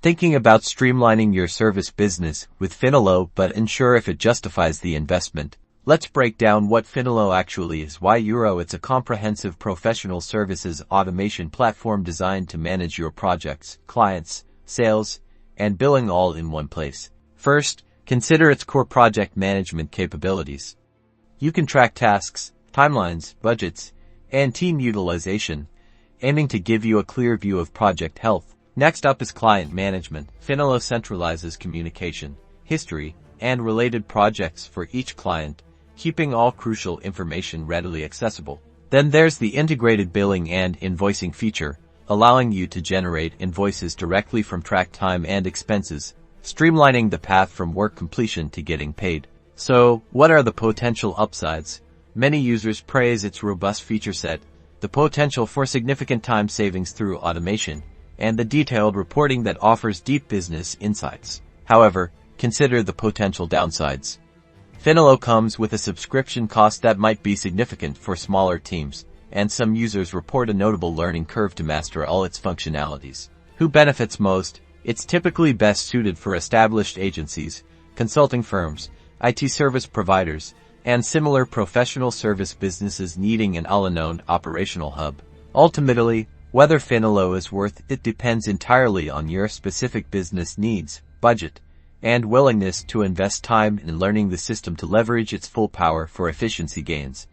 Thinking about streamlining your service business with Finelo but unsure if it justifies the investment? Let's break down what Finelo actually is. It's a comprehensive professional services automation platform designed to manage your projects, clients, sales, and billing all in one place. First, consider its core project management capabilities. You can track tasks, timelines, budgets, and team utilization, aiming to give you a clear view of project health. Next up is client management. Finelo centralizes communication, history, and related projects for each client, keeping all crucial information readily accessible. Then there's the integrated billing and invoicing feature, allowing you to generate invoices directly from tracked time and expenses, streamlining the path from work completion to getting paid. So, what are the potential upsides? Many users praise its robust feature set, the potential for significant time savings through automation, and the detailed reporting that offers deep business insights. However, consider the potential downsides. Finelo comes with a subscription cost that might be significant for smaller teams, and some users report a notable learning curve to master all its functionalities. Who benefits most? It's typically best suited for established agencies, consulting firms, IT service providers, and similar professional service businesses needing an all-in-one operational hub. Ultimately, whether Finelo is worth it depends entirely on your specific business needs, budget, and willingness to invest time in learning the system to leverage its full power for efficiency gains.